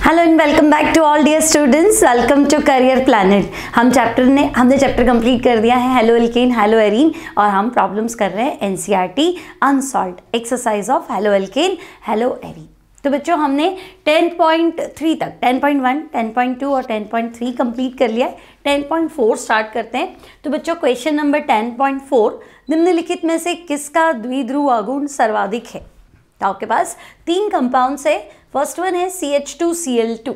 Hello and welcome back to all dear students, welcome to career planet. हमने chapter complete कर दिया है halo alkane hello arene, और हम प्रॉब्लम्स कर रहे हैं NCERT unsolved exercise of halo alkane hello arene. तो बच्चों हमने 10.3 तक 10.1, 10.2 और 10.3 कंप्लीट कर लिया है। 10.4 स्टार्ट करते हैं। तो बच्चों क्वेश्चन नंबर 10.4, निम्नलिखित में से किसका द्विध्रुव आघूर्ण सर्वाधिक है? तो आपके पास 3 कंपाउंड्स है। फर्स्ट वन है CH2Cl2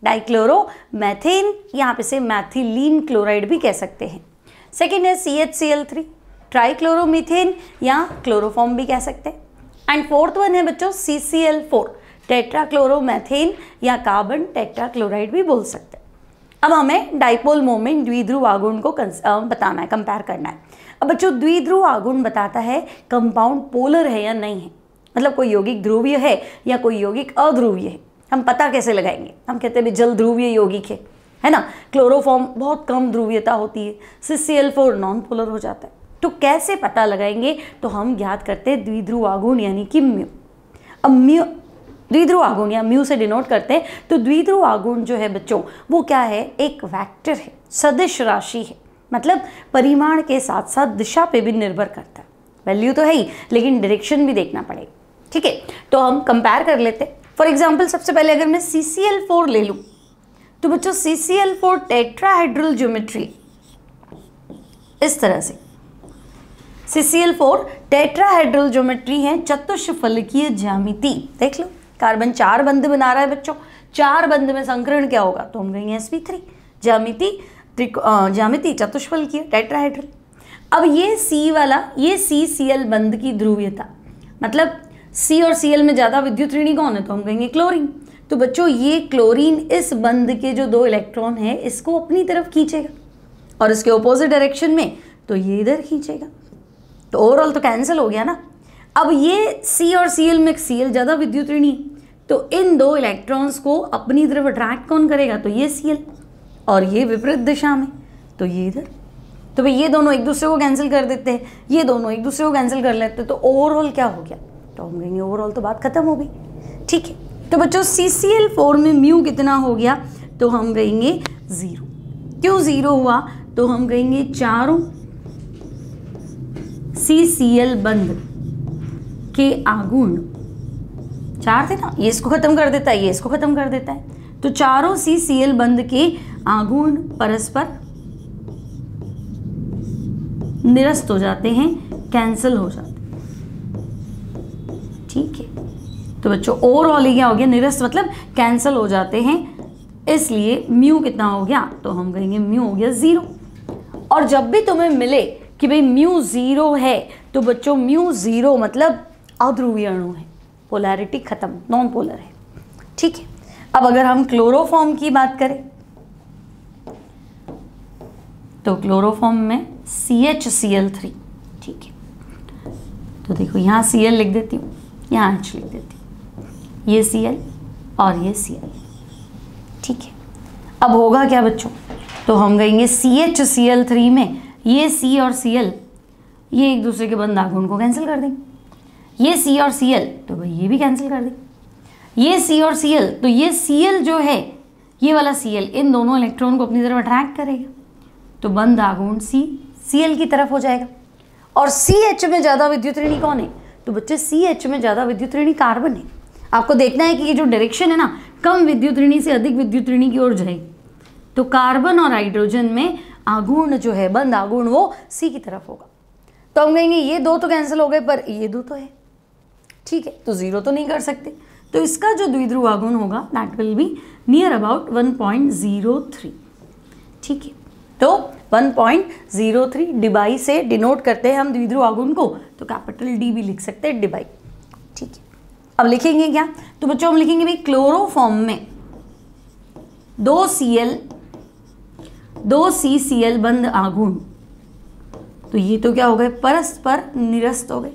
डाइक्लोरो मैथेन, यहाँ पे से मैथिलीन क्लोराइड भी कह सकते हैं। सेकेंड है CHCl3 ट्राइक्लोरोमीथेन या क्लोरोफॉर्म भी कह सकते हैं। एंड फोर्थ वन है बच्चों CCl4 टेट्राक्लोरोमेथेन या कार्बन टेट्राक्लोराइड भी बोल सकते हैं। अब हमें डाइपोल मोमेंट द्विध्रुव आघूर्ण को बताना है, कंपेयर करना है। अब बच्चों द्विध्रुव आघूर्ण बताता है कंपाउंड पोलर है या नहीं है, मतलब कोई यौगिक ध्रुवीय है या कोई यौगिक अध्रुवीय है। हम पता कैसे लगाएंगे? हम कहते हैं जल ध्रुवीय यौगिक है ना। क्लोरोफॉर्म बहुत कम ध्रुवीयता होती है, CCl4 नॉन पोलर हो जाता है। तो कैसे पता लगाएंगे? तो हम ज्ञात करते हैं द्विध्रुव आघूर्ण यानी कि म्यू। अब म्यू द्विध्रुव आघूर्ण या म्यू से डिनोट करते हैं। तो द्विध्रुव आघूर्ण जो है बच्चों वो क्या है? एक वेक्टर है, सदिश राशि है, मतलब परिमाण के साथ साथ दिशा पे भी निर्भर करता है। वैल्यू तो है ही, लेकिन डायरेक्शन भी देखना पड़ेगा। ठीक है, तो हम कंपेयर कर लेते हैं। फॉर एग्जाम्पल सबसे पहले अगर मैं CCl4 ले लूँ तो बच्चों CCl4 टेट्राहेड्रल ज्योमेट्री इस तरह से, CCl4 टेट्राहेड्रल ज्योमेट्री है, चतुष्फलकीय ज्यामिति। देख लो, कार्बन 4 बंध बना रहा है बच्चों। 4 बंध में संकरण क्या होगा? तो हम कहेंगे sp3। ज्यामिति चतुष्फलकीय टेट्राहेड्रल। अब ये C वाला, ये CCl बंध की ध्रुवीयता, मतलब C और Cl में ज़्यादा विद्युत ऋणी कौन है? तो हम कहेंगे क्लोरीन। तो बच्चों ये क्लोरीन इस बंध के जो 2 इलेक्ट्रॉन है इसको अपनी तरफ खींचेगा, और इसके ऑपोजिट डायरेक्शन में तो ये इधर खींचेगा। तो ओवरऑल तो कैंसिल हो गया ना। अब ये C और Cl में Cl ज़्यादा विद्युत ऋणी, तो इन 2 इलेक्ट्रॉन्स को अपनी तरफ अट्रैक्ट कौन करेगा? तो ये Cl, और ये विपरीत दिशा में तो ये इधर। तो भाई ये दोनों एक दूसरे को कैंसिल कर देते हैं, ये दोनों एक दूसरे को कैंसिल कर लेते हैं। तो ओवरऑल क्या हो गया? तो हम कहेंगे ओवरऑल तो बात खत्म हो गई। ठीक है, तो बच्चों CCl4 में म्यू कितना हो गया? तो हम कहेंगे 0। क्यों 0 हुआ? तो हम कहेंगे चारों CCl बंध के आघूर्ण 4 थे ना, ये इसको खत्म कर देता है, ये इसको खत्म कर देता है। तो चारों CCl बंध के आघूर्ण परस्पर निरस्त हो जाते हैं, कैंसिल हो जाते हैं। ठीक है, तो बच्चों ओवरऑल क्या हो गया? निरस्त मतलब कैंसिल हो जाते हैं, इसलिए म्यू कितना हो गया? तो हम कहेंगे म्यू हो गया 0। और जब भी तुम्हें मिले कि भाई म्यू 0 है, तो बच्चों म्यू 0 मतलब अध्रुवीय अणु है, पोलैरिटी खत्म, नॉन पोलर है। ठीक है, अब अगर हम क्लोरोफॉर्म की बात करें तो क्लोरोफॉर्म में CHCl3। ठीक है, तो देखो यहाँ Cl लिख देती हूँ, यहाँ H लिख देती हूँ, ये Cl और ये Cl। ठीक है, अब होगा क्या बच्चों? तो हम कहेंगे CHCl3 में ये C और Cl ये एक दूसरे के बंध आघूर्ण को कैंसिल कर देंगे। ये C और Cl तो भाई ये भी कैंसिल कर देंगे। ये C और Cl तो ये Cl जो है, ये वाला Cl इन दोनों इलेक्ट्रॉन को अपनी तरफ अट्रैक्ट करेगा, तो बंध आघूर्ण Cl की तरफ हो जाएगा। और CH में ज़्यादा विद्युत ऋणी कौन है? तो बच्चे CH में ज़्यादा विद्युत ऋणी कार्बन है। आपको देखना है कि ये जो डायरेक्शन है ना, कम विद्युत ऋणी से अधिक विद्युत ऋणी की ओर जाएगी। तो कार्बन और हाइड्रोजन में आघूर्ण जो है, बंध आघूर्ण, वो C की तरफ होगा। तो हम कहेंगे ये 2 तो कैंसिल हो गए, पर ये 2 तो है। ठीक है, तो 0 तो नहीं कर सकते। तो इसका जो द्विध्रुव आघूर्ण होगा that will be near about 1.03। ठीक है, तो 1.03 डिबाई से डिनोट करते हैं हम द्विध्रुव आघूर्ण को, तो कैपिटल D भी लिख सकते हैं, डिबाई। ठीक है, अब लिखेंगे क्या? तो बच्चों हम लिखेंगे भाई क्लोरोफॉर्म में 2 CCl बंध आघूर्ण, तो ये तो क्या हो गए? परस्पर निरस्त हो गए।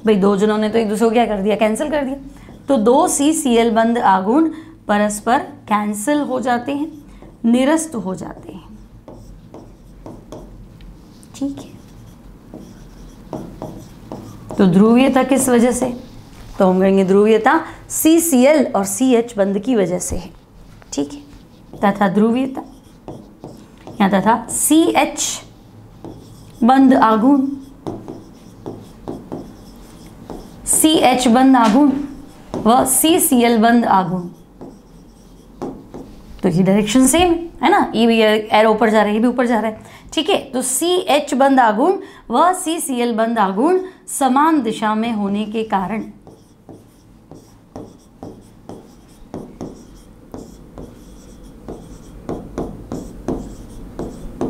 भाई 2 जनों ने तो एक दूसरे को क्या कर दिया? कैंसिल कर दिया। तो 2 CCl बंध आघूर्ण परस्पर कैंसिल हो जाते हैं, निरस्त हो जाते हैं। ठीक है, तो ध्रुवीयता किस वजह से? तो हम कहेंगे ध्रुवीयता CCl और CH बंध की वजह से है, ठीक है, तथा ध्रुवीयता या तथा CH बंध आघूर्ण, CH बंध आघूर्ण व CCl बंध आघूर्ण, तो ये डायरेक्शन सेम है ना, ये भी एरो ऊपर जा रहा है, ये भी ऊपर जा रहा है, ठीक है। तो CH बंध आघूर्ण व CCl बंध आघूर्ण समान दिशा में होने के कारण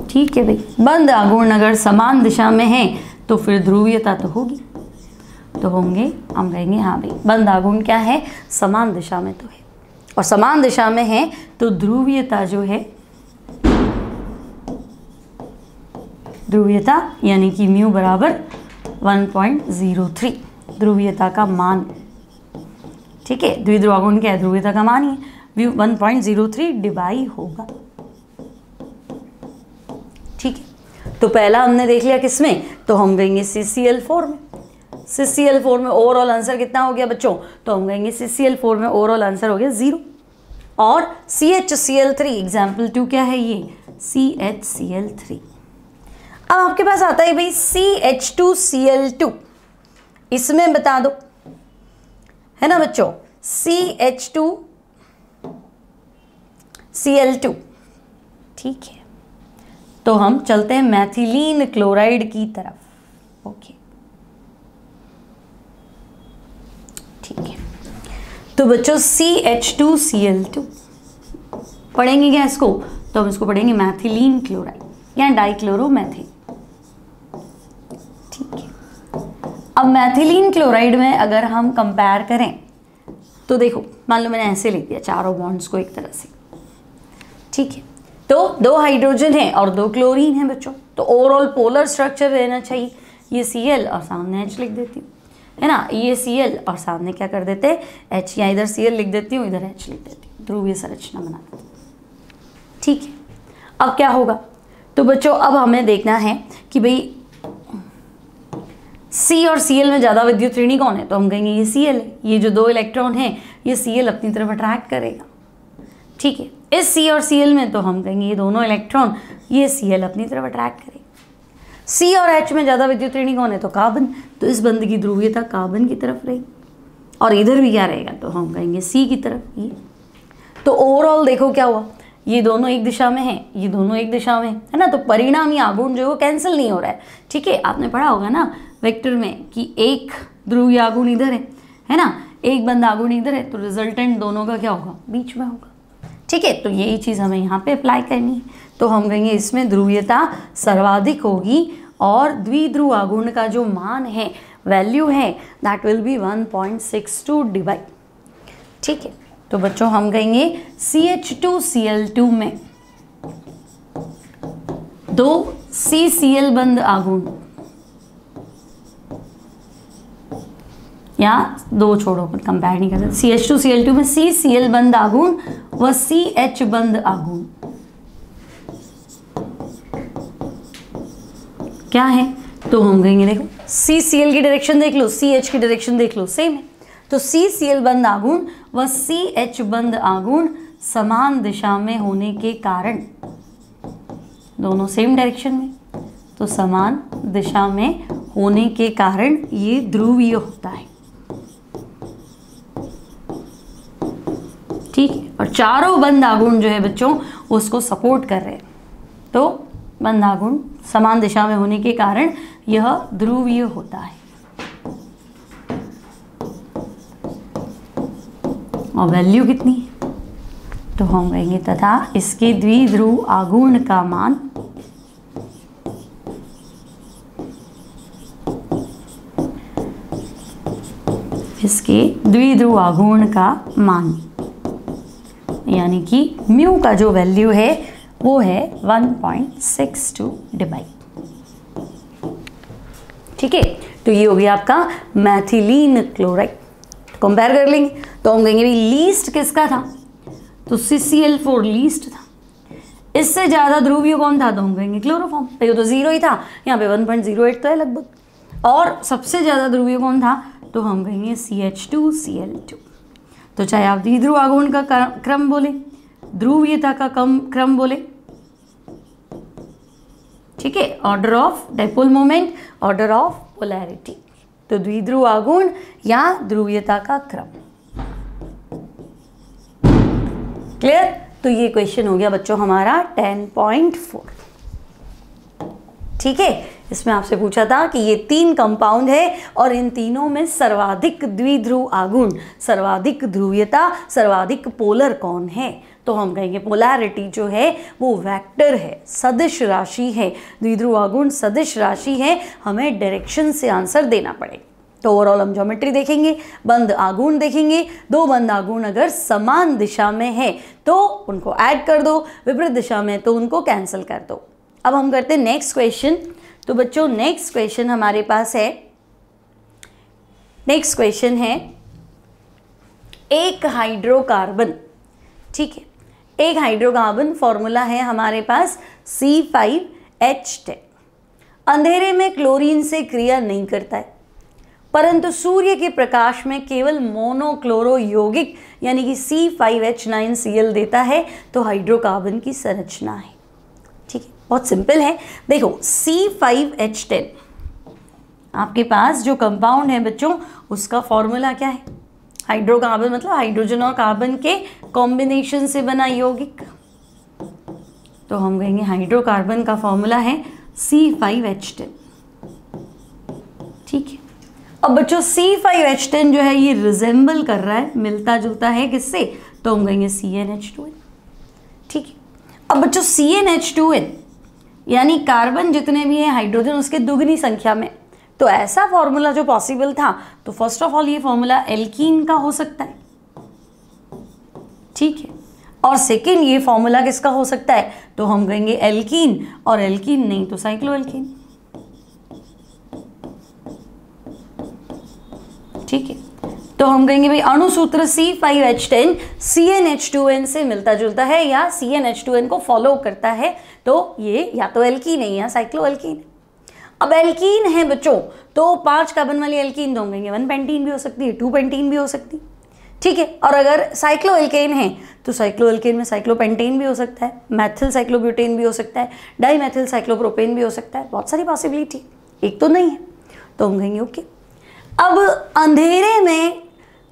ठीक है भाई, बंध आघूर्ण अगर समान दिशा में है तो फिर ध्रुवीयता तो होगी, तो होंगे, हम कहेंगे हाँ भाई बंध आघूर्ण क्या है, समान दिशा में तो है, और समान दिशा में है तो ध्रुवीयता जो है, ध्रुवीयता यानी कि म्यू बराबर 1.03 ध्रुवीयता का मान, ठीक है। द्विध्रुव आघूर्ण क्या है, ध्रुवीयता का मान ही है, 1.03 डिवाई होगा, ठीक है। तो पहला हमने देख लिया किसमें, तो हम कहेंगे CCl4 में। CCl4 में ओवरऑल आंसर कितना हो गया बच्चों, तो हम कहेंगे CCl4 में ओवरऑल आंसर हो गया 0। और CHCl3 एग्जाम्पल 2 क्या है, ये CHCl3। अब आपके पास आता है भाई CH2Cl2, इसमें बता दो, है ना बच्चों, CH2Cl2, ठीक है। तो हम चलते हैं मैथिलीन क्लोराइड की तरफ, ओके, ठीक है। तो बच्चों CH2Cl2 पढ़ेंगे क्या इसको, तो हम इसको पढ़ेंगे मैथिलीन क्लोराइड या डाइक्लोरोमेथिल, ठीक है। अब मैथिलीन क्लोराइड में अगर हम कंपेयर करें तो देखो, मान लो मैंने ऐसे लिख दिया चारों बॉन्ड्स को एक तरह से, ठीक है। तो 2 हाइड्रोजन है और 2 क्लोरीन है बच्चों, तो ओवरऑल पोलर स्ट्रक्चर रहना चाहिए, ये Cl और सामने H लिख देती हूँ, है ना, ये Cl और सामने क्या कर देते हैं H, या इधर Cl लिख देती हूँ, इधर H लिख देती हूँ, ध्रुवीय संरचना बना देती हूँ, ठीक है। अब क्या होगा, तो बच्चों अब हमें देखना है कि भाई C और Cl में ज़्यादा विद्युत ऋणी कौन है, तो हम कहेंगे ये Cl है, ये जो 2 इलेक्ट्रॉन है ये Cl अपनी तरफ अट्रैक्ट करेगा, ठीक है। इस C और Cl में तो हम कहेंगे ये दोनों इलेक्ट्रॉन ये Cl अपनी तरफ अट्रैक्ट करेगा। C और H में ज़्यादा विद्युत ऋणी कौन है, तो कार्बन, तो इस बंध की ध्रुवीयता कार्बन की तरफ रहेगी, और इधर भी क्या रहेगा, तो हम कहेंगे C की तरफ, ये। तो ओवरऑल देखो क्या हुआ, ये दोनों एक दिशा में है, ये दोनों एक दिशा में है ना, तो परिणामी आघूर्ण जो है वो कैंसिल नहीं हो रहा है, ठीक है। आपने पढ़ा होगा ना वेक्टर में कि एक ध्रुवीय आघूर्ण इधर है ना, एक बंध आघूर्ण इधर है, तो रिजल्टेंट दोनों का क्या होगा, बीच में होगा, ठीक है। तो यही चीज़ हमें यहाँ पे अप्लाई करनी है, तो हम कहेंगे इसमें ध्रुवीयता सर्वाधिक होगी और द्विध्रुव आघूर्ण का जो मान है, वैल्यू है, दैट विल बी 1.62 डिवाई, ठीक है। तो बच्चों हम कहेंगे CH2Cl2 में 2 CCl बंध आघूर्ण, या 2 छोड़ो, कंपेयर नहीं करते, CH2Cl2 में CCl बंध आघूर्ण व CH बंध आघूर्ण क्या है, तो हम कहेंगे देखो CCl की डायरेक्शन देख लो, CH की डायरेक्शन देख लो, सेम है, तो CCl बंध आघूर्ण व CH बंध आघूर्ण समान दिशा में होने के कारण, दोनों सेम डायरेक्शन में, तो समान दिशा में होने के कारण ये ध्रुवीय होता है, ठीक है। और चारों बंध आघूर्ण जो है बच्चों उसको सपोर्ट कर रहे हैं, तो बंध आघूर्ण समान दिशा में होने के कारण यह ध्रुवीय होता है। और वैल्यू कितनी है, तो हम कहेंगे तथा इसके द्विध्रुव आघूर्ण का मान इसके द्विध्रुव आघूर्ण का मान यानी कि म्यू का जो वैल्यू है वो है 1.62 डिवाई, ठीक है। तो ये हो गया आपका मैथिलीन क्लोराइड। कंपेयर कर लेंगे तो हम कहेंगे भाई लीस्ट किसका था, तो CCl4 लीस्ट था। इससे ज़्यादा ध्रुवीय कौन था, तो हम कहेंगे क्लोरोफॉर्म, तो ये तो 0 ही था, यहाँ पे 1.08 तो है लगभग। और सबसे ज़्यादा ध्रुवीय कौन था, तो हम कहेंगे CH2Cl2। तो चाहे आप द्विध्रुव आघूर्ण का क्रम बोले, ध्रुवीयता का क्रम बोले, ठीक है, order of dipole moment, order of polarity, तो द्विध्रुव आघूर्ण या ध्रुवीयता का क्रम। क्लियर? तो ये क्वेश्चन हो गया बच्चों हमारा 10.4। ठीक है, इसमें आपसे पूछा था कि ये 3 कंपाउंड है और इन तीनों में सर्वाधिक द्विध्रुव आघूर्ण, सर्वाधिक ध्रुवीयता, सर्वाधिक पोलर कौन है? तो हम कहेंगे पोलैरिटी जो है वो वेक्टर है, सदिश राशि है, द्विध्रुव आघूर्ण सदिश राशि है, हमें डायरेक्शन से आंसर देना पड़ेगा। तो ओवरऑल हम ज्योमेट्री देखेंगे, बंद आघूर्ण देखेंगे, 2 बंद आघूर्ण अगर समान दिशा में है तो उनको ऐड कर दो, विपरीत दिशा में तो उनको कैंसिल कर दो। अब हम करते हैं नेक्स्ट क्वेश्चन। तो बच्चों नेक्स्ट क्वेश्चन हमारे पास है, नेक्स्ट क्वेश्चन है एक हाइड्रोकार्बन, ठीक है, एक हाइड्रोकार्बन फॉर्मूला है हमारे पास C5H10, अंधेरे में क्लोरीन से क्रिया नहीं करता है परंतु सूर्य के प्रकाश में केवल मोनोक्लोरो यौगिक यानी कि C5H9Cl देता है, तो हाइड्रोकार्बन की संरचना है। ठीक है, बहुत सिंपल है। देखो C5H10 आपके पास जो कंपाउंड है बच्चों उसका फॉर्मूला क्या है? हाइड्रोकार्बन मतलब हाइड्रोजन और कार्बन के कॉम्बिनेशन से बना यौगिक, तो हम कहेंगे हाइड्रोकार्बन का फॉर्मूला है C5H10। ठीक है, अब बच्चों C5H10 जो है ये रिजेंबल कर रहा है, मिलता जुलता है किससे? तो हम कहेंगे CnH2n। ठीक है, अब बच्चों CnH2n यानी कार्बन जितने भी हैं हाइड्रोजन उसके दुगनी संख्या में, तो ऐसा फॉर्मूला जो पॉसिबल था, तो फर्स्ट ऑफ ऑल ये फॉर्मूला एल्कीन का हो सकता है। ठीक है, और सेकेंड ये फॉर्मूला किसका हो सकता है? तो हम कहेंगे एल्कीन, और एल्कीन नहीं तो साइक्लोएल्कीन। ठीक है, तो हम कहेंगे भाई अणुसूत्र C5H10 CnH2n से मिलता जुलता है या CnH2n को फॉलो करता है, तो ये या तो एल्कीन है या साइक्लोएल्कीन। अब एल्कीन है बच्चों तो 5 कार्बन वाली एल्कीन तो हम कहेंगे 1 पेंटीन भी हो सकती है, 2 पेंटीन भी हो सकती है। ठीक है, और अगर साइक्लोएल्केन है तो साइक्लोएल्केन में साइक्लोपेंटेन भी हो सकता है, मैथिल साइक्लोब्यूटेन भी हो सकता है, डाईमेथिल साइक्लोप्रोपेन भी हो सकता है, बहुत सारी पॉसिबिलिटी, एक तो नहीं है, तो हम कहेंगे ओके। अब अंधेरे में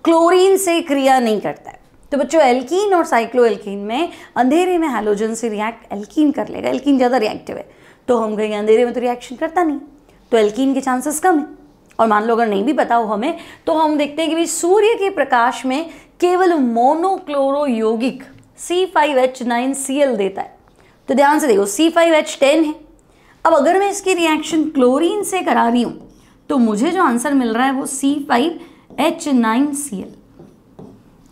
क्लोरीन से क्रिया नहीं करता है, तो बच्चों एल्कीन और साइक्लोएल्कीन में अंधेरे में हैलोजन से रिएक्ट एल्कीन कर लेगा, एल्कीन ज़्यादा रिएक्टिव है, तो हम कहेंगे अंधेरे में तो रिएक्शन करता नहीं, तो एल्कीन के चांसेस कम है। और मान लो अगर नहीं भी पता हो हमें, तो हम देखते हैं कि भाई सूर्य के प्रकाश में केवल मोनोक्लोरो यौगिक C5H9Cl देता है, तो ध्यान से देखो C5H10 है। अब अगर मैं इसकी रिएक्शन क्लोरीन से करा रही हूँ तो मुझे जो आंसर मिल रहा है वो C5H9Cl,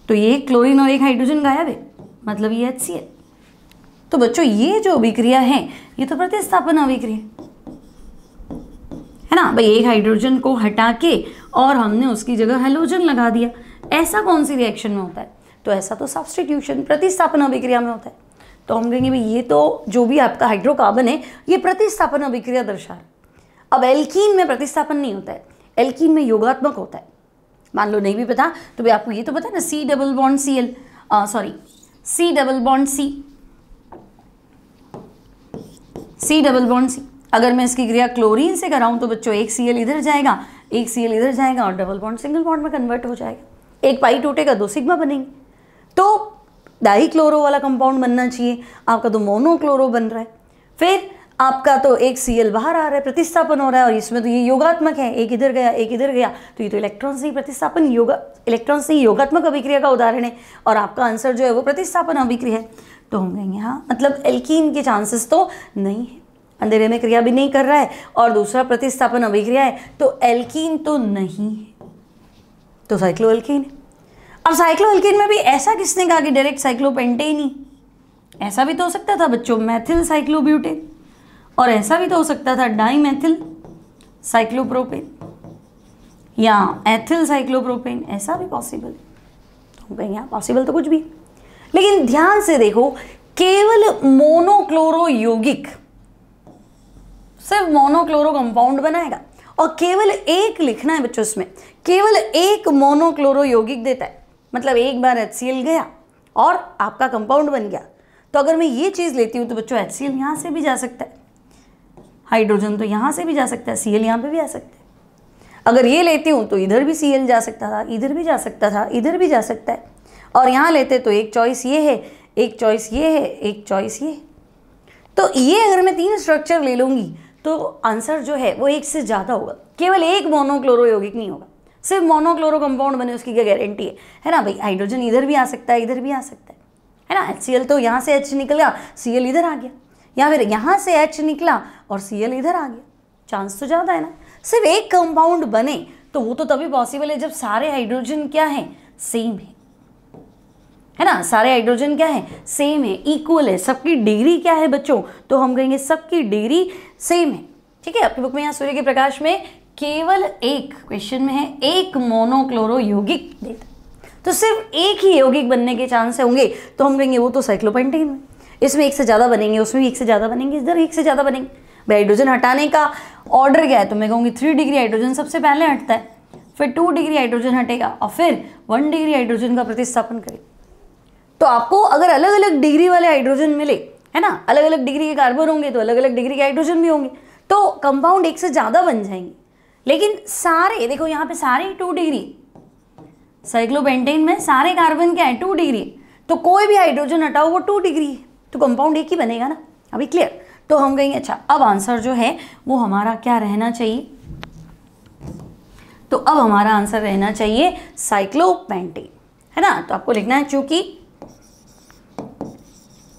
तो ये क्लोरीन और एक हाइड्रोजन गायब है, मतलब ये HCl। तो बच्चों ये जो अभिक्रिया है ये तो प्रतिस्थापन अभिक्रिया है ना भाई, एक हाइड्रोजन को हटा के और हमने उसकी जगह हैलोजन लगा दिया, ऐसा कौन सी रिएक्शन में होता है? तो ऐसा तो सब्स्टिट्यूशन प्रतिस्थापन अभिक्रिया में होता है। तो हम कहेंगे भाई ये तो जो भी आपका हाइड्रोकार्बन है ये प्रतिस्थापन अभिक्रिया दर्शा रहा है। अब एल्कीन में प्रतिस्थापन नहीं होता है, एल्कीन में योगात्मक होता है। मान लो नहीं भी पता तो भाई आपको ये तो पता है ना C double bond Cl, sorry C double bond C double bond C। अगर मैं इसकी क्रिया क्लोरीन से कराऊं तो बच्चों एक Cl इधर जाएगा, एक Cl इधर जाएगा और डबल बॉन्ड सिंगल बॉन्ड में कन्वर्ट हो जाएगा, एक पाई टूटेगा 2 सिग्मा बनेंगे, तो डाई क्लोरो वाला कंपाउंड बनना चाहिए, आपका तो मोनोक्लोरो बन रहा है। फिर आपका तो एक Cl बाहर आ रहा है, प्रतिस्थापन हो रहा है, और इसमें तो ये योगात्मक है, एक इधर गया एक इधर गया, तो ये तो इलेक्ट्रॉन से ही प्रतिस्थापन इलेक्ट्रॉन से ही योगात्मक अभिक्रिया का उदाहरण है, और आपका आंसर जो है वो प्रतिस्थापन अभिक्रिया है। तो हम कहेंगे हाँ, मतलब एल्कीन के चांसेस तो नहीं है, अंधेरे में क्रिया भी नहीं कर रहा है, और दूसरा प्रतिस्थापन अभिक्रिया है, तो एल्कीन तो नहीं है, तो साइक्लोएल्कीन है। अब साइक्लोएल्कीन में भी ऐसा किसने कहा कि डायरेक्ट साइक्लोपेंटेन ही? ऐसा भी तो हो सकता था बच्चों मैथिल साइक्लोब्यूटेन, और ऐसा भी तो हो सकता था डाईमेथिल साइक्लोप्रोपेन या एथिल साइक्लोप्रोपेन, ऐसा भी पॉसिबल है। तो कहेंगे हाँ पॉसिबल तो कुछ भी, लेकिन ध्यान से देखो केवल मोनोक्लोरो यौगिक सिर्फ मोनोक्लोरो कंपाउंड बनाएगा, और केवल एक लिखना है बच्चों, इसमें केवल एक मोनोक्लोरो यौगिक देता है, मतलब एक बार HCl गया और आपका कंपाउंड बन गया। तो अगर मैं ये चीज़ लेती हूँ तो बच्चों HCl यहाँ से भी जा सकता है, हाइड्रोजन तो यहाँ से भी जा सकता है, Cl यहाँ पे भी आ सकता है। अगर ये लेती हूँ तो इधर भी Cl जा सकता था, इधर भी जा सकता था, इधर भी जा सकता है। और यहाँ लेते तो एक चॉइस ये है, एक चॉइस ये है, एक चॉइस ये। तो ये अगर मैं 3 स्ट्रक्चर ले लूँगी तो आंसर जो है वो एक से ज़्यादा होगा, केवल एक मोनोक्लोरो यौगिक नहीं होगा। सिर्फ मोनोक्लोरो कंपाउंड बने उसकी क्या गारंटी है ना भाई। हाइड्रोजन इधर भी आ सकता है, इधर भी आ सकता है ना। HCl तो यहाँ से H निकला, Cl इधर आ गया, या फिर यहाँ से H निकला और Cl इधर आ गया, चांस तो ज़्यादा है ना। सिर्फ एक कंपाउंड बने तो वो तो तभी पॉसिबल है जब सारे हाइड्रोजन क्या हैं, सेम है ना। सारे हाइड्रोजन क्या है, सेम है, इक्वल है। सबकी डिग्री क्या है बच्चों, तो हम कहेंगे सबकी डिग्री सेम है। ठीक है, आपकी बुक में यहाँ सूर्य के प्रकाश में केवल एक क्वेश्चन में है एक मोनोक्लोरो यौगिक देता, तो सिर्फ एक ही यौगिक बनने के चांस होंगे तो हम कहेंगे वो तो साइक्लोपेंटेन में। इसमें एक से ज़्यादा बनेंगे, उसमें भी एक से ज़्यादा बनेंगे, इधर एक से ज़्यादा बनेंगे। भाई हाइड्रोजन हटाने का ऑर्डर क्या है, तो मैं कहूँगी 3 डिग्री हाइड्रोजन सबसे पहले हटता है, फिर 2 डिग्री हाइड्रोजन हटेगा और फिर 1 डिग्री हाइड्रोजन का प्रतिस्थापन करेगा। तो आपको अगर अलग अलग डिग्री वाले हाइड्रोजन मिले, है ना, अलग अलग डिग्री के कार्बन होंगे तो अलग अलग डिग्री के हाइड्रोजन भी होंगे, तो कंपाउंड एक से ज़्यादा बन जाएंगे। लेकिन सारे देखो यहाँ पे सारे 2 डिग्री, साइक्लोपेंटेन में सारे कार्बन क्या है 2 डिग्री, तो कोई भी हाइड्रोजन हटाओ वो 2 डिग्री है, तो कंपाउंड एक ही बनेगा ना। अभी क्लियर। तो हम कहेंगे अच्छा अब आंसर जो है वो हमारा क्या रहना चाहिए, तो अब हमारा आंसर रहना चाहिए साइक्लोपेंटेन, है ना। तो आपको लिखना है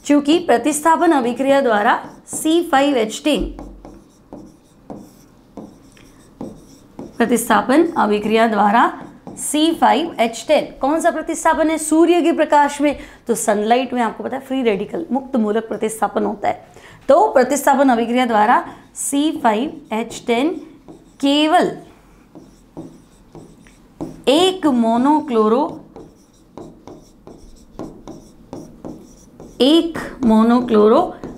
चूंकि प्रतिस्थापन अभिक्रिया द्वारा C5H10 प्रतिस्थापन अभिक्रिया द्वारा C5H10 कौन सा प्रतिस्थापन है, सूर्य के प्रकाश में। तो सनलाइट में आपको पता है फ्री रेडिकल मुक्त मूलक प्रतिस्थापन होता है। तो प्रतिस्थापन अभिक्रिया द्वारा C5H10 केवल एक मोनोक्लोरो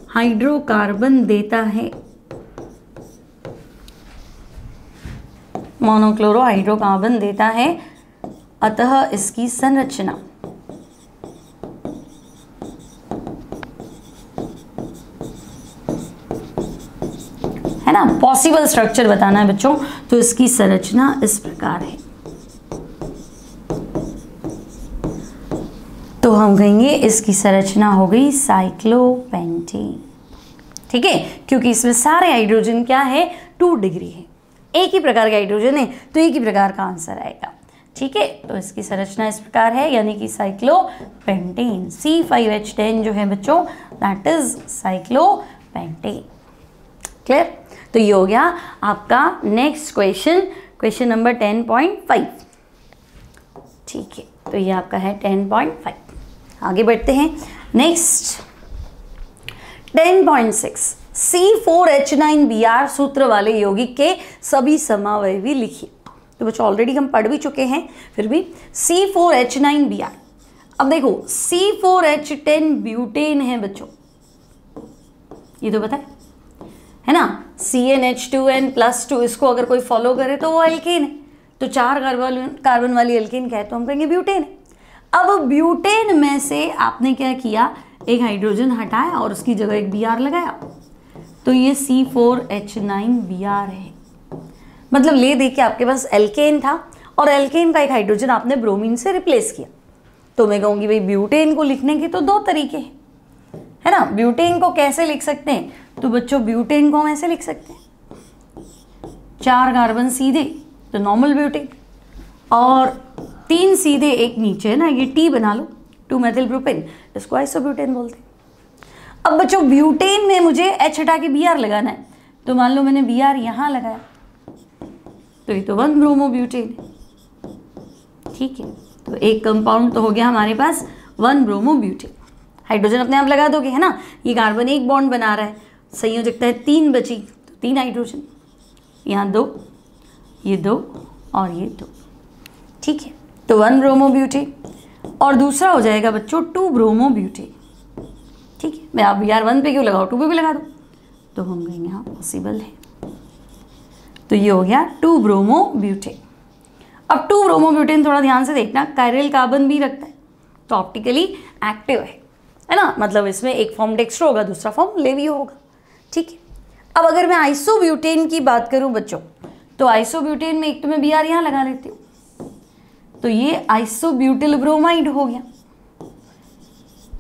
हाइड्रोकार्बन देता है, मोनोक्लोरो हाइड्रोकार्बन देता है। अतः इसकी संरचना है ना, पॉसिबल स्ट्रक्चर बताना है बच्चों, तो इसकी संरचना इस प्रकार है। तो हम कहेंगे इसकी संरचना हो गई साइक्लोपेंटेन। ठीक है, क्योंकि इसमें सारे हाइड्रोजन क्या है 2 डिग्री है, एक ही प्रकार का हाइड्रोजन है तो एक ही प्रकार का आंसर आएगा। ठीक है, तो इसकी संरचना इस प्रकार है, यानी कि साइक्लोपेंटेन। C5H10 जो है बच्चों दैट इज साइक्लोपेंटेन। क्लियर। तो ये हो गया आपका नेक्स्ट क्वेश्चन नंबर 10.5। ठीक है, तो ये आपका है 10.5। आगे बढ़ते हैं नेक्स्ट 10.6 C4H9Br सूत्र वाले यौगिक के सभी समावयवी लिखिए। तो बच्चों ऑलरेडी हम पढ़ भी चुके हैं, फिर भी C4H9Br। अब देखो C4H10 ब्यूटेन है बच्चों, ये तो पता है ना। CnH2n+2 इसको अगर कोई फॉलो करे तो वो एल्केन है, तो 4 कार्बन वाली एल्केन क्या है, तो हम कहेंगे ब्यूटेन है। अब ब्यूटेन में से आपने क्या किया, एक हाइड्रोजन हटाया और उसकी जगह एक Br लगाया, तो ये C4H9Br है। मतलब ले दे के आपके पास एल्केन था और एल्केन का एक हाइड्रोजन आपने ब्रोमीन से रिप्लेस किया। तो मैं कहूँगी भाई ब्यूटेन को लिखने के तो 2 तरीके हैं, है ना। ब्यूटेन को कैसे लिख सकते हैं, तो बच्चों ब्यूटेन को हम ऐसे लिख सकते हैं 4 कार्बन सीधे तो नॉर्मल ब्यूटेन, और 3 सीधे एक नीचे है ना, ये T बना लो 2-मेथिल प्रोपेन, इसको आइसोब्यूटेन बोलते हैं। अब बच्चों ब्यूटेन में मुझे H हटा के Br लगाना है, तो मान लो मैंने Br यहाँ लगाया तो ये तो 1 ब्रोमोब्यूटेन है। ठीक है, तो एक कंपाउंड तो हो गया हमारे पास 1 ब्रोमोब्यूटेन। हाइड्रोजन अपने आप लगा दोगे, है ना। ये कार्बन एक बॉन्ड बना रहा है, संयोजकता है 3 बची, तो 3 हाइड्रोजन, यहाँ 2, ये 2 और ये 2। ठीक है, तो 1 ब्रोमोब्यूटेन और दूसरा हो जाएगा बच्चों 2 ब्रोमोब्यूटेन। ठीक है, मैं आप Br 1 पे क्यों लगाओ, 2 पे भी लगा दो, तो हम कहेंगे हाँ पॉसिबल है। तो ये हो गया 2 ब्रोमो ब्यूटेन। अब 2 ब्रोमो ब्यूटेन थोड़ा ध्यान से देखना, कायरल कार्बन भी रखता है तो ऑप्टिकली एक्टिव है ना, मतलब इसमें एक फॉर्म डेक्स्ट्रो होगा, दूसरा फॉर्म लेवियो होगा। ठीक है, अब अगर मैं आइसोब्यूटेन की बात करूं बच्चों, तो आइसोब्यूटेन में एक तो मैं Br यहाँ लगा लेती हूँ, तो ये आइसोब्यूटिल ब्रोमाइड हो गया।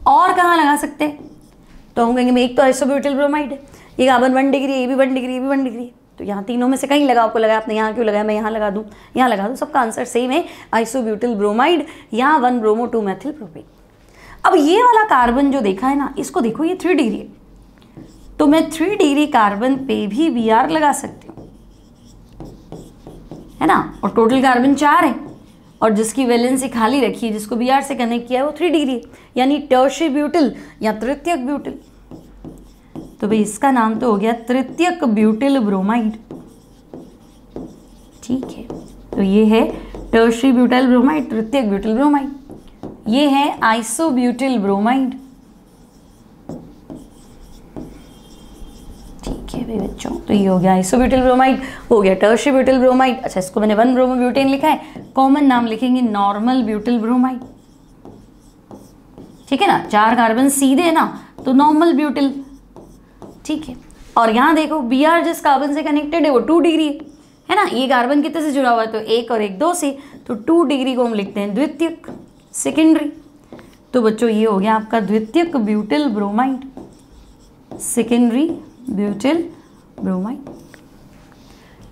और कहाँ लगा सकते हैं, तो हम कहेंगे एक तो आइसोब्यूटिल ब्रोमाइड है, ये कार्बन 1 डिग्री, ये भी 1 डिग्री, ये भी 1 डिग्री है, तो यहाँ तीनों में से कहीं लगा, आपको लगा आपने यहाँ क्यों लगाया, मैं यहाँ लगा दूँ, यहाँ लगा दूँ, सबका आंसर सेम है, आइसोब्यूटिल ब्रोमाइड या 1 ब्रोमो 2 मेथिल प्रोपेन। अब ये वाला कार्बन जो देखा है ना, इसको देखो ये 3 डिग्री है, तो मैं 3 डिग्री कार्बन पे भी Br लगा सकती हूँ, है ना, और टोटल कार्बन 4 है और जिसकी वैलेंसी खाली रखी है, जिसको Br से कनेक्ट किया है, वो 3 डिग्री है, यानी टर्शियरी ब्यूटिल या तृतीयक ब्यूटिल। तो भाई इसका नाम तो हो गया तृतीयक ब्यूटिल ब्रोमाइड। ठीक है, तो ये है टर्शियरी ब्यूटिल ब्रोमाइड, तृतीयक ब्यूटिल ब्रोमाइड। ये है आइसोब्यूटिल ब्रोमाइड। ठीक है भाई बच्चों, तो ये हो गया आइसोब्यूटिल ब्रोमाइड, हो गया टर्शियरी ब्यूटिल ब्रोमाइड। अच्छा, इसको मैंने 1 ब्रोमो ब्यूटेन लिखा है, कॉमन नाम लिखेंगे नॉर्मल ब्यूटिल ब्रोमाइड। ठीक है ना, 4 कार्बन सीधे है ना, तो नॉर्मल ब्यूटिल। ठीक है, और यहाँ देखो Br जिस कार्बन से कनेक्टेड है वो 2 डिग्री है ना, ये कार्बन कितने से जुड़ा हुआ है, तो 1 और 1 2 से, तो 2 डिग्री को हम लिखते हैं द्वितीयक, सेकेंडरी। तो बच्चों ये हो गया आपका द्वितीयक butyl bromide, secondary butyl bromide.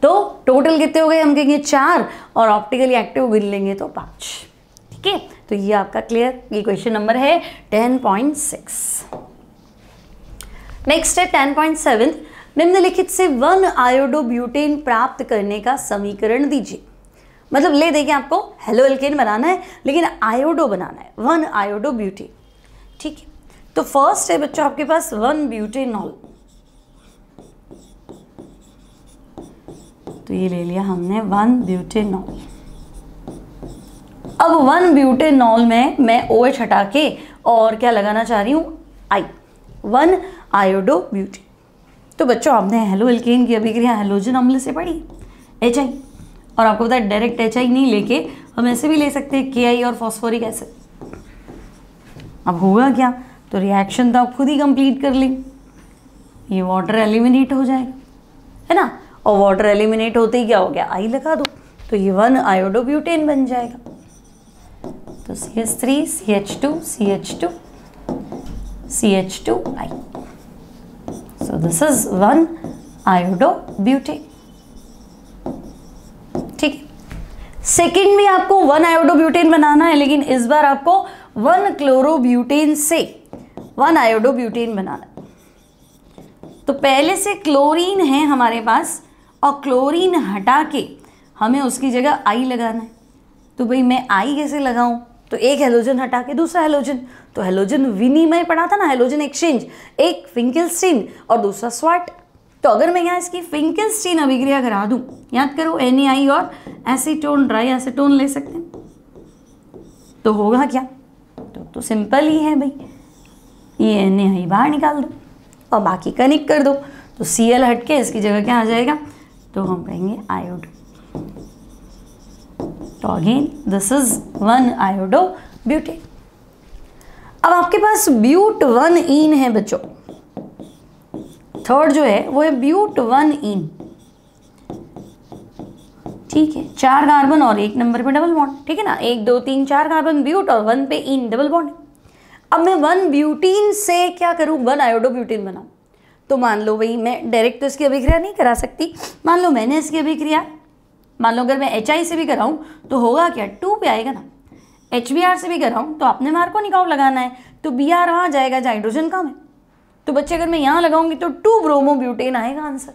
तो टोटल कितने हो गए, हम कहेंगे 4 और ऑप्टिकली एक्टिव गिन लेंगे तो 5। ठीक है, तो ये आपका क्लियर, ये क्वेश्चन नंबर है 10.6। नेक्स्ट है 10.7, निम्नलिखित से 1 आयोडोब्यूटेन प्राप्त करने का समीकरण दीजिए। मतलब ले देखिए, आपको हेलो एल्केन बनाना है लेकिन आयोडो बनाना है, 1 आयोडोब्यूटेन। ठीक है, तो फर्स्ट है बच्चों आपके पास 1 ब्यूटेनॉल, तो ये ले लिया हमने 1 ब्यूटेनॉल। अब 1 ब्यूटेनॉल में मैं OH हटा के और क्या लगाना चाह रही हूँ, I, 1 आयोडोब्यूटेन। तो बच्चों आपने हेलो एल्केन की अभिक्रिया हैलोजन अम्ल से पढ़ी, HI, और आपको पता है डायरेक्ट HI नहीं लेके हम ऐसे भी ले सकते हैं KI और फॉस्फोरिक एसिड। अब होगा क्या, तो रिएक्शन तो आप खुद ही कंप्लीट कर लेंगे, ये वाटर एलिमिनेट हो जाएगा, है ना, और वाटर एलिमिनेट होते ही क्या हो गया, I लगा दो, तो ये 1 आयोडोब्यूटेन बन जाएगा। तो CH3 CH2 CH2 CH2I, so this is 1 iodobutane. ठीक है, सेकेंड भी आपको 1 आयोडोब्यूटेन बनाना है, लेकिन इस बार आपको 1 क्लोरोब्यूटेन से 1 आयोडोब्यूटेन बनाना है। तो पहले से क्लोरीन है हमारे पास और क्लोरीन हटा के हमें उसकी जगह I लगाना है। तो भाई मैं I कैसे लगाऊं, तो एक हेलोजन हटा के दूसरा हेलोजन, तो हेलोजन विनिमय पढ़ा था ना, हेलोजन एक्सचेंज, एक फिंकेलस्टीन और दूसरा स्वाट। तो अगर मैं यहाँ इसकी फिंकेलस्टीन अभिक्रिया करा दूं, याद करो NaI और एसीटोन ड्राई एसीटोन ले सकते हैं, तो होगा क्या, तो सिंपल ही है भाई, ये NaI बाहर निकाल दो और बाकी कनेक्ट कर दो, तो Cl हट के इसकी जगह क्या आ जाएगा, तो हम कहेंगे आयोडो। तो अगेन दिस इज 1 आयोडोब्यूटेन। अब आपके पास ब्यूट 1 इन है बच्चों, थर्ड जो है वो है ब्यूट 1 इन। ठीक है, 4 कार्बन और 1 नंबर पे डबल बॉन्ड, ठीक है ना, 1 2 3 4 कार्बन ब्यूट और 1 पे इन डबल बॉन्ड। अब मैं 1 ब्यूटीन से क्या करूं, 1 आयोडोब्यूटेन बनाऊं। तो मान लो भाई मैं डायरेक्ट तो इसकी अभिक्रिया नहीं करा सकती, मान लो मैंने इसकी अभिक्रिया, मान लो अगर मैं HI से भी कराऊं तो होगा क्या, 2 पे आएगा ना, HBr से भी कराऊं तो अपने मार्कोनिक लगाना है, तो Br वहाँ जाएगा जहाँ हाइड्रोजन कम है। तो बच्चे अगर मैं यहाँ लगाऊंगी तो 2 ब्रोमोब्यूटेन आएगा आंसर,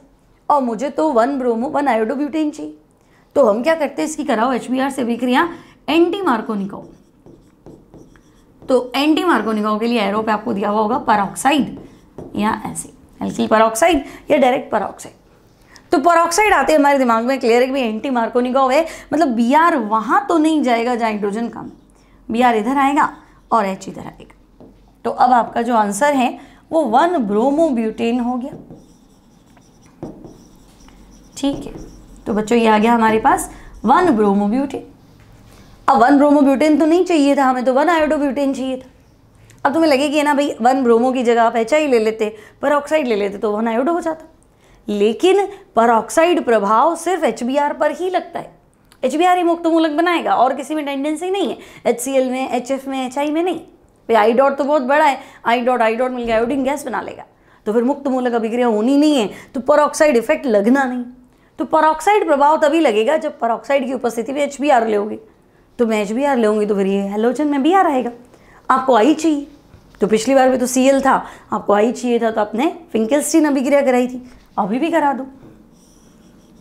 और मुझे तो 1 आयोडोब्यूटेन चाहिए। तो हम क्या करते हैं, इसकी कराओ HBr से अभिक्रिया एंटी मार्कोनिको। तो एंटी मार्कोनिको के लिए एरो पे आपको दिया हुआ होगा परऑक्साइड या ऐसे एल्किल परऑक्साइड या डायरेक्ट परऑक्साइड। तो परऑक्साइड आते हैं हमारे दिमाग में क्लियर है कि भाई एंटी मार्कोनिको है, मतलब Br वहां तो नहीं जाएगा जहाँ हाइड्रोजन कम, Br इधर आएगा और H इधर आएगा। तो अब आपका जो आंसर है वो 1 ब्रोमोब्यूटेन हो गया। ठीक है, तो बच्चों ये आ गया हमारे पास 1 ब्रोमोब्यूटेन। अब 1 ब्रोमोब्यूटेन तो नहीं चाहिए था, हमें तो 1 आयोडोब्यूटेन चाहिए था। अब तुम्हें लगेगी ना भाई 1 ब्रोमो की जगह आप HI ले लेते, परऑक्साइड ले लेते तो 1 आयोडो हो जाता। लेकिन परऑक्साइड प्रभाव सिर्फ HBr पर ही लगता है। HBr ही मुक्त मूलक बनाएगा और किसी में टेंडेंसी नहीं है, HCl में, HF में, HI में नहीं। भाई आई डॉट तो बहुत बड़ा है, आई डॉट मिल गया आयोडीन गैस बना लेगा, तो फिर मुक्त मूलक अभिक्रिया होनी नहीं है, तो परऑक्साइड इफेक्ट लगना नहीं। तो परऑक्साइड प्रभाव तभी लगेगा जब परऑक्साइड की उपस्थिति में HBr लेोगे। तो मैं HBr लेूंगी तो फिर ये हैलोजन में Br आएगा। आपको I चाहिए, तो पिछली बार भी तो Cl था, आपको I चाहिए था तो आपने फिंकेल्स्टीन अभिक्रिया कराई थी, अभी भी करा दो।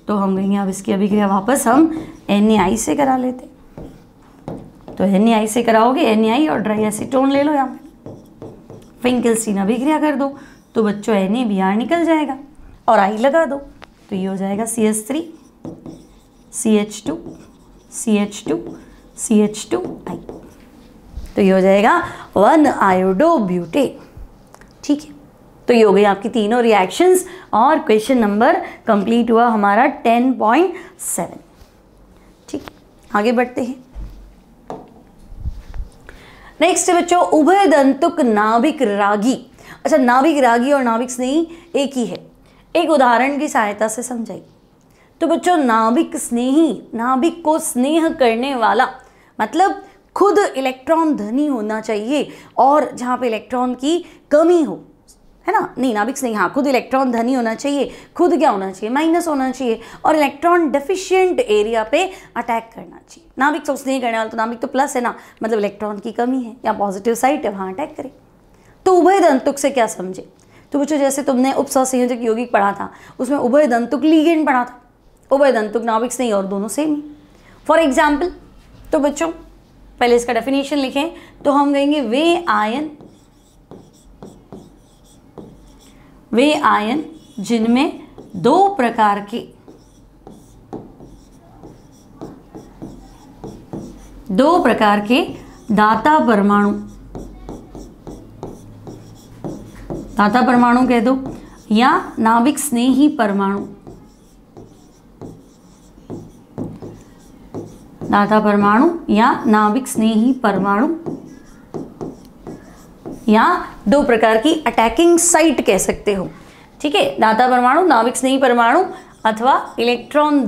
तो हम कहेंगे अब इसकी अभिक्रिया वापस हम NaI से करा लेते। तो NaI से कराओगे, NaI और ड्राई एसीटोन ले लो, यहाँ पे फिंकेल्स्टीन अभिक्रिया कर दो तो बच्चों NaBr निकल जाएगा और I लगा दो, तो ये हो जाएगा CH3 CH2 CH2 CH2I। तो ये हो जाएगा 1 आयोडोब्यूटेन। ठीक है, तो ये हो गई आपकी तीनों रिएक्शंस और क्वेश्चन नंबर कंप्लीट हुआ हमारा 10.7। ठीक, आगे बढ़ते हैं। नेक्स्ट है बच्चों उभय दंतुक नाभिक रागी। अच्छा, नाभिक रागी और नाभिक स्नेही एक ही है, एक उदाहरण की सहायता से समझाइए। तो बच्चों नाभिक स्नेही, नाभिक को स्नेह करने वाला मतलब खुद इलेक्ट्रॉन धनी होना चाहिए और जहाँ पे इलेक्ट्रॉन की कमी हो, है ना, नहीं नाभिक स्नेही, हाँ खुद इलेक्ट्रॉन धनी होना चाहिए, खुद क्या होना चाहिए, माइनस होना चाहिए और इलेक्ट्रॉन डेफिशिएंट एरिया पे अटैक करना चाहिए। नाभिक तो स्नेह करने वाला, तो नाभिक तो प्लस है ना, मतलब इलेक्ट्रॉन की कमी है या पॉजिटिव साइट है, वहाँ अटैक करे। तो उभय दंतुक से क्या समझे? तो बच्चों जैसे तुमने उपसंयोजक यौगिक पढ़ा था, उसमें उभय दंतुक लिगेंड पढ़ा था, उभय दंतुक नाभिक स्नेही और दोनों सेम ही। फॉर एग्जाम्पल, तो बच्चों पहले इसका डेफिनेशन लिखें तो हम कहेंगे वे आयन जिनमें दो प्रकार के दाता परमाणु कह दो या नाभिक स्नेही परमाणु, दाता परमाणु या नाभिक स्नेही परमाणु या दो प्रकार की अटैकिंग साइट कह सकते हो। ठीक है, दाता परमाणु, नाभिक स्नेही परमाणु अथवा इलेक्ट्रॉन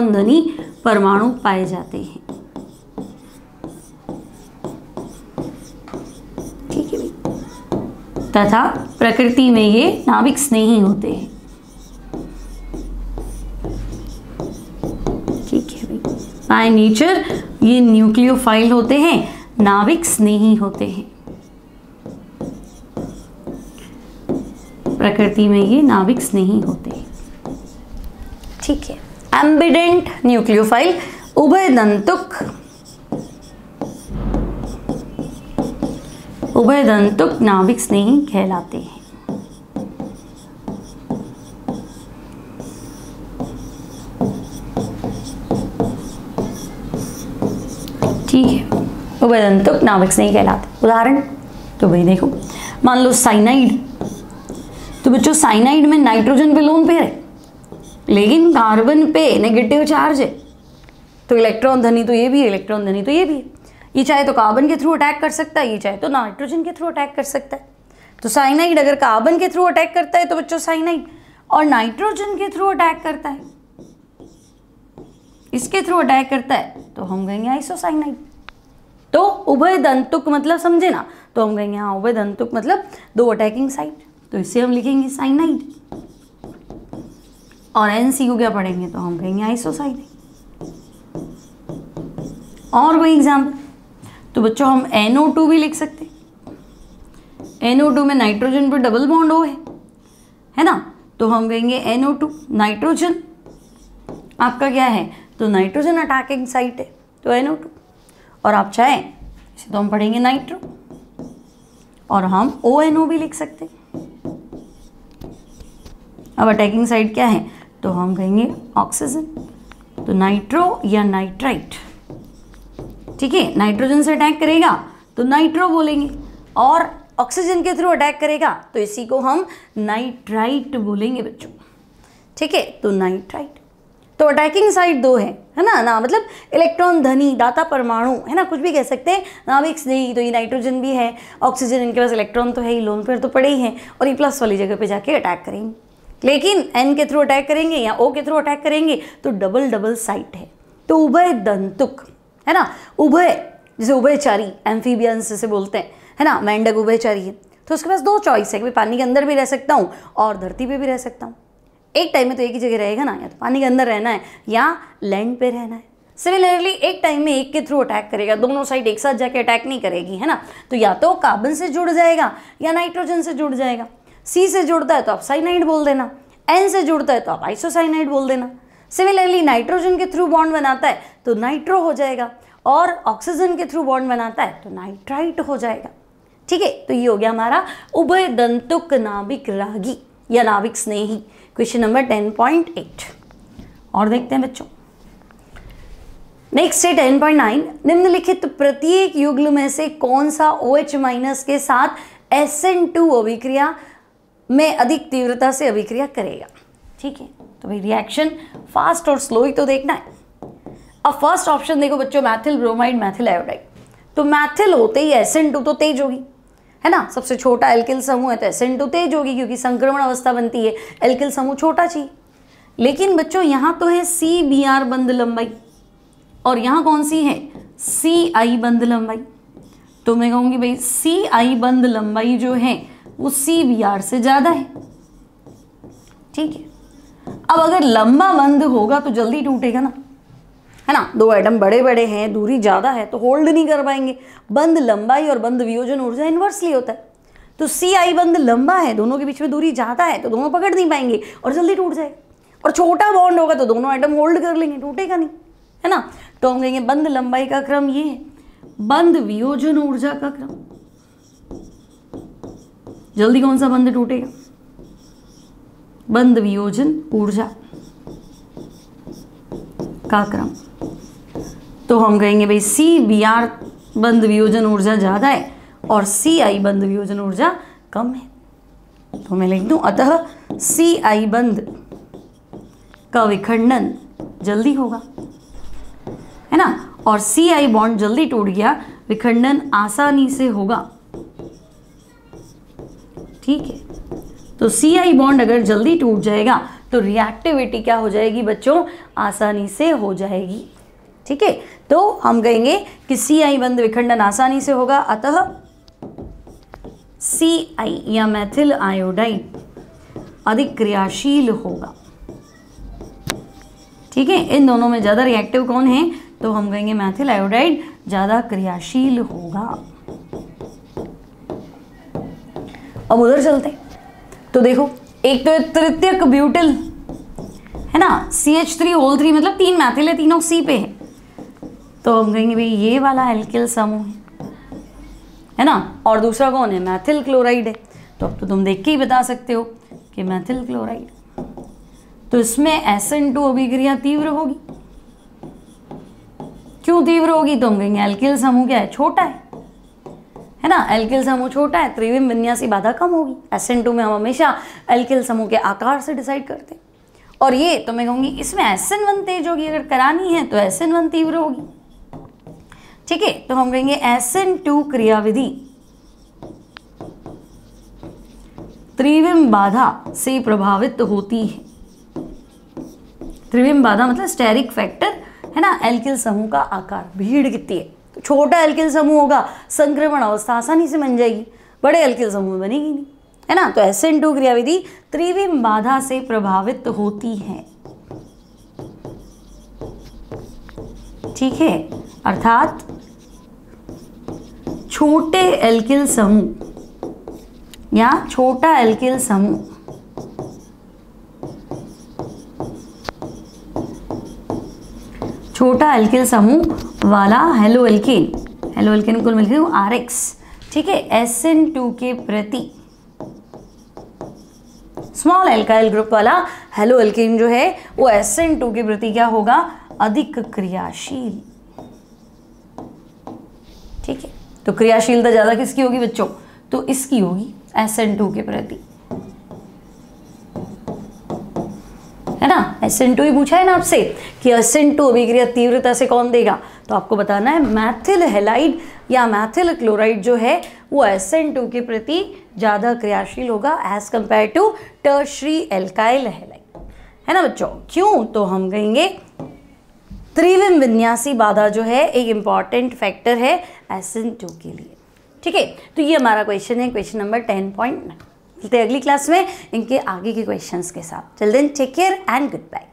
धनी परमाणु पाए जाते हैं। ठीक है भाई, तथा प्रकृति में ये नाभिक स्नेही होते हैं। बाय नेचर ये न्यूक्लियोफाइल होते हैं, नाभिक स्नेही होते हैं। प्रकृति में ये नाभिक स्नेही होते हैं। ठीक है, एम्बिडेंट न्यूक्लियोफाइल उभय दंतुक नाभिक स्नेही कहलाते हैं। ठीक है, उभय दंतुक नाभिक स्नेही कहलाते। उदाहरण तो भाई देखो, मान लो साइनाइड। तो बच्चों साइनाइड में नाइट्रोजन पे लोन पेयर है लेकिन कार्बन पे नेगेटिव चार्ज है, तो इलेक्ट्रॉन धनी तो ये भी है, इलेक्ट्रॉन धनी तो ये भी है। ये चाहे तो कार्बन के थ्रू अटैक कर सकता है, ये चाहे तो नाइट्रोजन के थ्रू अटैक कर सकता है। तो साइनाइड अगर कार्बन के थ्रू अटैक करता है तो बच्चों साइनाइड, और नाइट्रोजन के थ्रू अटैक करता है, इसके थ्रू अटैक करता है तो हम कहेंगे आइसोसाइनाइड। तो उभय दंतुक मतलब समझे ना, तो हम कहेंगे हाँ उभय दंतुक मतलब दो अटैकिंग साइट, तो इसे हम लिखेंगे साइनाइड। और एनसी को क्या पढ़ेंगे तो हम कहेंगे आइसोसाइनाइड। और कोई एग्जाम्पल, तो बच्चों हम NO2 भी लिख सकते हैं। NO2 में नाइट्रोजन पर डबल बॉन्ड O है ना, तो हम कहेंगे NO2 नाइट्रोजन आपका क्या है, तो नाइट्रोजन अटैकिंग साइट है तो NO2। और आप चाहें इसे तो हम पढ़ेंगे नाइट्रो, और हम ONO भी लिख सकते हैं। अब अटैकिंग साइट क्या है तो हम कहेंगे ऑक्सीजन, तो नाइट्रो या नाइट्राइट। ठीक है, नाइट्रोजन से अटैक करेगा तो नाइट्रो बोलेंगे, और ऑक्सीजन के थ्रू अटैक करेगा तो इसी को हम नाइट्राइट बोलेंगे बच्चों, ठीक है। तो नाइट्राइट, तो अटैकिंग साइड दो है ना मतलब इलेक्ट्रॉन धनी, दाता परमाणु, है ना, कुछ भी कह सकते हैं, नाभिक स्नेही, तो ये नाइट्रोजन भी है, ऑक्सीजन, इनके पास इलेक्ट्रॉन तो है ही, लोन पेयर तो पड़े ही हैं, और ये प्लस वाली जगह पे जाके अटैक करेंगे। लेकिन एन के थ्रू अटैक करेंगे या ओ के थ्रू अटैक करेंगे तो डबल साइट है, तो उभय दंतुक, है ना, उभय, जैसे उभयचारी, एम्फीबियंस जैसे बोलते हैं, है ना, मेंढक उभयचारी है, तो उसके पास दो चॉइस है कि पानी के अंदर भी रह सकता हूँ और धरती पे भी रह सकता हूँ। एक टाइम में तो एक ही जगह रहेगा ना, या तो पानी के अंदर रहना है या लैंड पे रहना है। सिमिलरली एक टाइम में एक के थ्रू अटैक करेगा, दोनों साइड एक साथ जाके अटैक नहीं करेगी, है ना, तो या तो कार्बन से जुड़ जाएगा या नाइट्रोजन से जुड़ जाएगा। सी से जुड़ता है तो आप साइनाइड बोल देना, एन से जुड़ता है तो आप आइसोसाइनाइड बोल देना। सिमिलरली नाइट्रोजन के थ्रू बॉन्ड बनाता है तो नाइट्रो हो जाएगा, और ऑक्सीजन के थ्रू बॉन्ड बनाता है तो नाइट्राइट हो जाएगा, ठीक है। तो ये हो गया हमारा उभय दंतुक नाभिक रागी या नाभिक स्नेही, क्वेश्चन नंबर 10.8। और देखते हैं बच्चों, नेक्स्ट है 10.9, निम्नलिखित प्रत्येक युग्ल में से कौन सा OH- के साथ SN2 अभिक्रिया में अधिक तीव्रता से अभिक्रिया करेगा, ठीक है। तो भाई रिएक्शन फास्ट और स्लो ही तो देखना है। अब फर्स्ट ऑप्शन देखो बच्चों, मैथिल ब्रोमाइड, मैथिल आयोडाइड, तो मैथिल होते ही SN2 तो तेज होगी, है ना, सबसे छोटा एल्किल समूह है तो SN2 तेज होगी क्योंकि संक्रमण अवस्था बनती है, एल्किल समूह छोटा चाहिए। लेकिन बच्चों यहाँ तो है CBr बंध लंबाई और यहाँ कौन सी है CI बंध लंबाई, तो मैं कहूँगी भाई CI बंध लंबाई जो है वो CBr से ज़्यादा है, ठीक है। अब अगर लंबा बंध होगा तो जल्दी टूटेगा ना, है ना, दो एटम बड़े बड़े हैं, दूरी ज़्यादा है तो होल्ड नहीं कर पाएंगे। बंध लंबाई और बंध वियोजन ऊर्जा इन्वर्सली होता है, तो CI बंध लंबा है, दोनों के बीच में दूरी ज़्यादा है तो दोनों पकड़ नहीं पाएंगे और जल्दी टूट जाएगा। और छोटा बॉन्ड होगा तो दोनों एटम होल्ड कर लेंगे, टूटेगा नहीं, है ना। तो हम कहेंगे बंध लंबाई का क्रम ये है, बंध वियोजन ऊर्जा का क्रम, जल्दी कौन सा बंध टूटेगा, बंध वियोजन ऊर्जा का क्रम। तो हम कहेंगे भाई CBr बंध वियोजन ऊर्जा ज़्यादा है और CI बंध वियोजन ऊर्जा कम है। तो मैं लिख दूं, अतः CI बंध का विखंडन जल्दी होगा, है ना, और CI बॉन्ड जल्दी टूट गया, विखंडन आसानी से होगा, ठीक है। तो CI बॉन्ड अगर जल्दी टूट जाएगा तो रिएक्टिविटी क्या हो जाएगी बच्चों, आसानी से हो जाएगी, ठीक है। तो हम कहेंगे कि CI बंध विखंडन आसानी से होगा, अतः CI या मैथिल आयोडाइड अधिक क्रियाशील होगा, ठीक है। इन दोनों में ज़्यादा रिएक्टिव कौन है, तो हम कहेंगे मैथिल आयोडाइड ज़्यादा क्रियाशील होगा। अब उधर चलते, तो देखो एक तो तृतीयक ब्यूटिल, है ना, CH3 मतलब 3 मैथिल है, तीनों C पे है, तो हम कहेंगे भाई ये वाला एल्किल समूह है ना। और दूसरा कौन है, मैथिल क्लोराइड है, तो अब तो तुम देख के ही बता सकते हो कि मैथिल क्लोराइड, तो इसमें SN2 अभिक्रिया तीव्र होगी। क्यों तीव्र होगी, तो हम कहेंगे एल्किल समूह क्या है, छोटा है ना, एल्किल समूह छोटा है, त्रिविम विन्यासी बाधा कम होगी। SN2 में हम हमेशा एल्किल समूह के आकार से डिसाइड करते हैं। और ये तो मैं कहूँगी इसमें SN1 तेज होगी, अगर करानी है तो SN1 तीव्र होगी, ठीक है। तो हम कहेंगे SN2 क्रियाविधि त्रिविम बाधा से प्रभावित होती है। त्रिविम बाधा मतलब स्टेरिक फैक्टर, है ना, एल्किल समूह का आकार, भीड़ कितनी है, तो छोटा एल्किल समूह होगा, संक्रमण अवस्था आसानी से बन जाएगी, बड़े एल्किल समूह बनेगी नहीं, है ना। तो SN2 क्रियाविधि त्रिविम बाधा से प्रभावित होती है, ठीक है। अर्थात छोटे एल्किल समूह या छोटा एल्किल समूह छोटा एल्किल समूह वाला हेलो एल्केन को मिलती हूँ RX, ठीक है, SN2 के प्रति स्मॉल एल्काइल ग्रुप वाला हेलो एल्केन जो है वो SN2 के प्रति क्या होगा, अधिक क्रियाशील, ठीक है। तो क्रियाशीलता ज्यादा किसकी होगी बच्चों, तो इसकी होगी SN2 के प्रति, है ना। SN2 ही पूछा है ना आपसे कि SN2 अभिक्रिया तीव्रता से कौन देगा, तो आपको बताना है मैथिल हैलाइड या मैथिल क्लोराइड जो है वो SN2 के प्रति ज़्यादा क्रियाशील होगा as compare to tertiary alkyl halide, है ना बच्चों। क्यों, तो हम कहेंगे त्रिविम विन्यासी बाधा जो है एक इम्पॉर्टेंट फैक्टर है SN2 के लिए, ठीक है। तो ये हमारा क्वेश्चन है, क्वेश्चन नंबर 10.9। मिलते हैं अगली क्लास में इनके आगे के क्वेश्चंस के साथ। Till then take care and good bye.